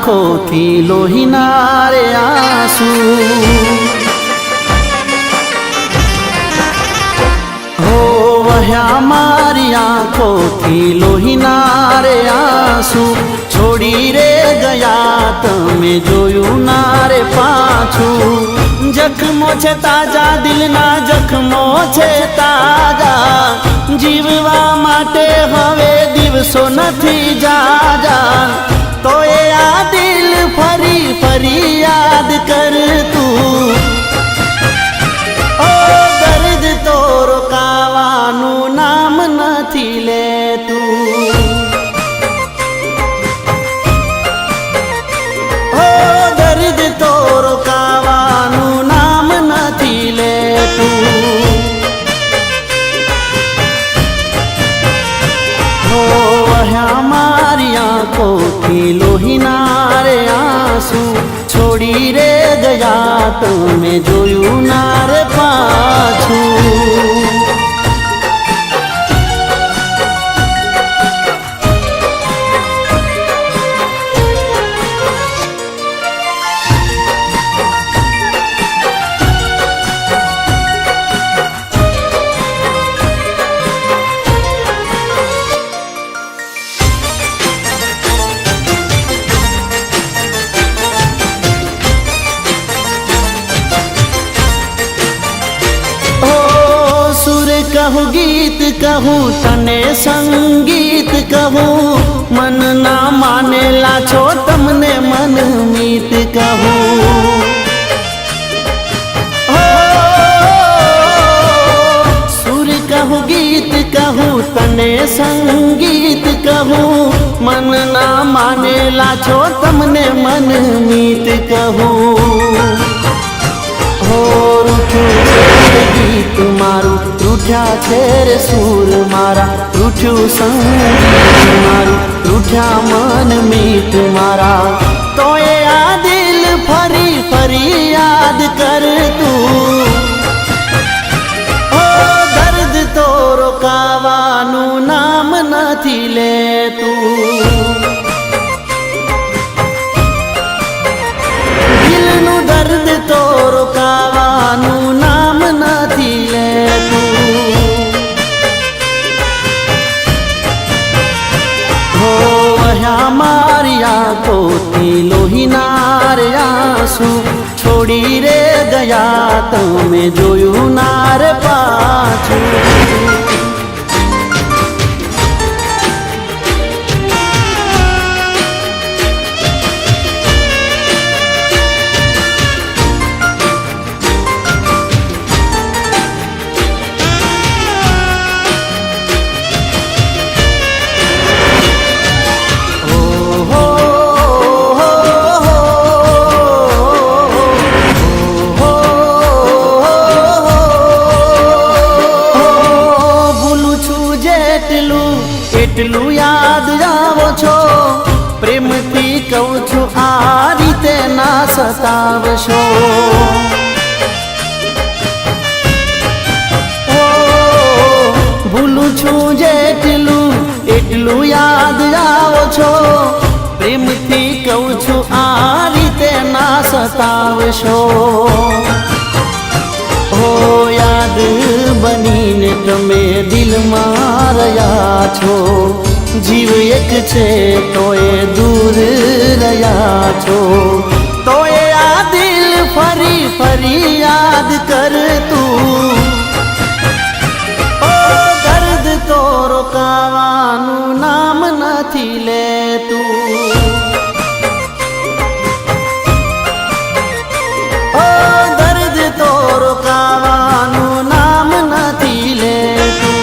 આંખોથી લોહીના રે આંસુ હો વહ્યા મારી આંખોથી લોહીના રે આંસુ છોડી રે ગયા તમે જોયું ના રે પાછું જખમો છે તાજા દિલના જખમો છે તાજા જીવવા માટે હવે દિવસો નથી જાજા તો એ આ દિલ ફરી ફરી યાદ કરતું ઓ દર્દ તો રોકાવાનું નામ નથી લેતું ઓ દર્દ તો રોકાવાનું નામ નથી લેતું હો વહ્યા મારી આંખોથી લોહીના રે આંસુ છોડી રે ગયા તમે જોયું ના રે પાછું कहूँ गीत कहूँ तने संगीत कहूँ मन ना मानेला छो तमने मन मीत कहूँ सुर कहूँ गीत कहूँ तने संगीत कहूँ मन ना मानेला छो तमने मन मीत कहूँ हो गीत मारू रूठ्या छे रे सूर मारा रूठ्यू संगीत मारू रूठ्या मन मीत मारा तो ये आ दिल फरी फरी याद कर तू ओ दर्द तो रोकावानु नाम नथी लेतू दिलनु दर्द तो रोकावानु नाम नथी लेतू हो वह्या मारी आंखोथी लोहीना रे आंसू छोड़ी रे गया तमे जोयुं ना रे पाछुं એટલું યાદ આવો છો પ્રેમથી કહું છું આ રીતે ના સતાવશો ભૂલું છું જેટલું એટલું યાદ આવો છો પ્રેમથી કહું છું આ રીતે ના સતાવશો હો યાદ બનીને તમે દિલમાં રહ્યા છો જીવ એક છે તોય દૂર રહ્યા છો તોય આ દિલ ફરી ફરી યાદ કરતું ઓ દર્દ તો રોકાવાનું નામ નથી લેતું ઓ દર્દ તો રોકાવાનું નામ નથી લેતું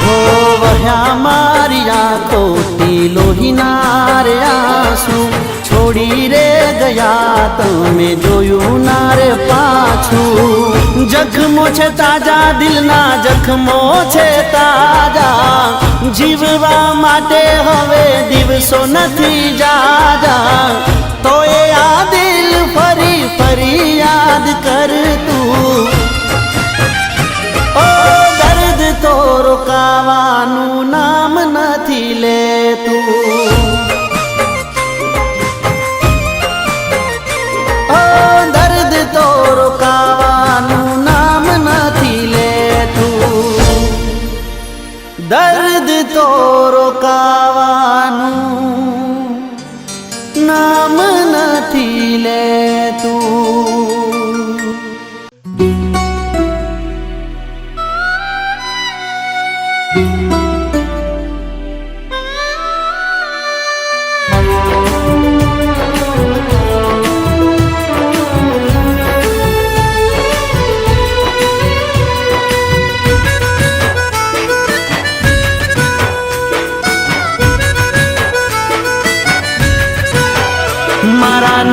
હો વહ્યા મારી આંખોથી લોહીના રે આંસુ છોડી રે ગયા તમે જોયું ના રે પાછું જખમો છે તાજા દિલના જખમો છે તાજા જીવવા માટે હવે દિવસો નથી જાજા તો એ આ દિલ ફરી ફરી યાદ કરતું ઓ દર્દ તો રોકાવાનું નામ નથી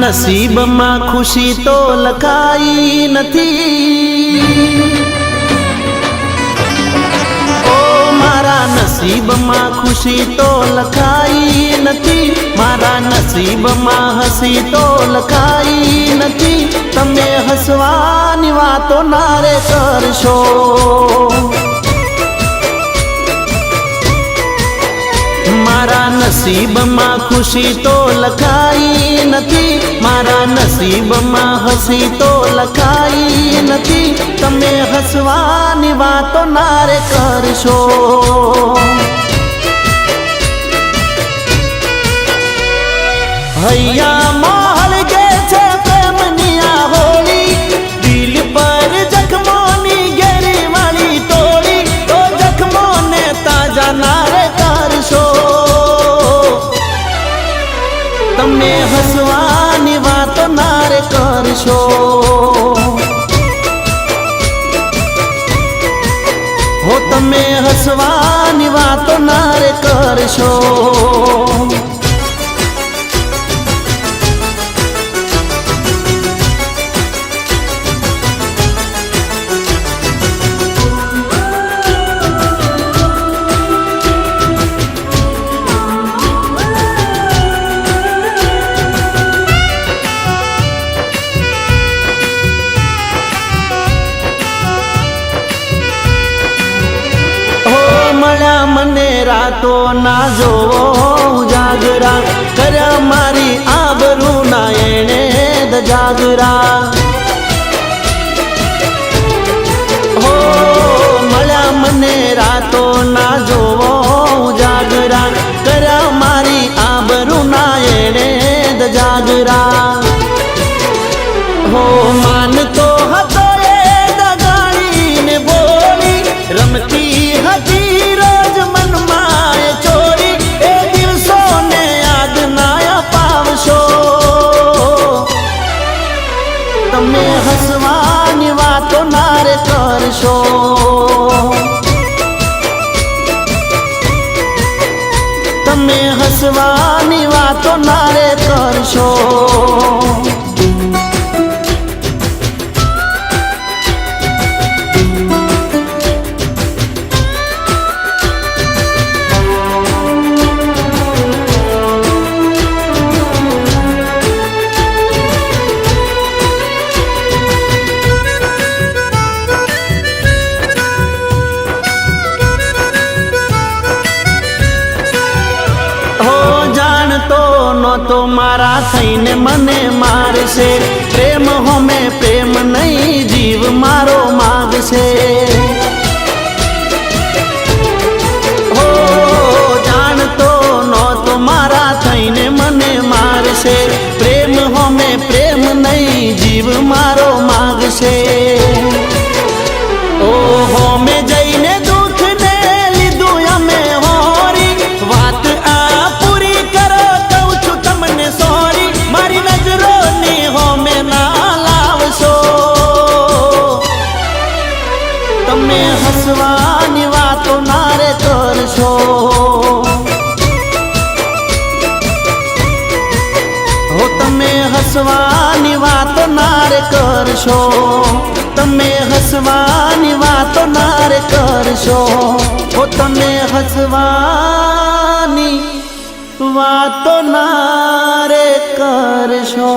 નસીબમાં ખુશી તો લખાઈ નથી, ઓ મારા નસીબમાં ખુશી તો લખાઈ નથી, મારા નસીબમાં હસી તો લખાઈ નથી. તમે હસવાની વાતો ના રે કરશો, મારા નસીબમાં ખુશી તો લખાઈ નથી, મારા નસીબમાં હસી તો લખાઈ નથી. તમે હસવાની વાતો ના રે કરશો. હૈયા મોહલ ગે છે પ્રેમની આ હોળી, દિલ પર જખમોની ઘેરી વાળી તોડી, તો જખમોને તાજા ના રે કરશો. તમે હસવાની વાતો ના રે કરશો, હો તમે હસવાની વાતો ના રે કરશો. મને રાતો ના જોવો ઉજાગરા, કર્યા મારી આબરૂ ના એણે દજાગરા. હો મળ્યા મને રાતો ના જોવો ઉજાગરા, કર્યા મારી આબરૂ ના એણે દજાગરા. હો માનતો હતો એ દગાડીને બોલી, રમતી હતી તમે હસવાની વાતો ના રે કરશો, તમે હસવાની વાતો ના રે કરશો. તો મારા થઈને મને મારશે, પ્રેમ હોમે પ્રેમ નહીં જીવ મારો માગશે. હો જાણતો નહોતો મારા થઈને મને મારશે, પ્રેમ હોમે પ્રેમ નહીં જીવ મારો માગશે. ઓ હોમે જઈને દુઃખ ને લીધું અમે હોરી, વાત આ પૂરી કરો સોરી, મારી નજરોની હોમે ના લાવશો. તમે હસવાની વાતો ના રે કરશો, હો તમે હસવાની વાતો ના રે કરશો, તમે હસવાની વાતો ના રે કરશો, હો તમે હસવાની વાતો ના રે કરશો.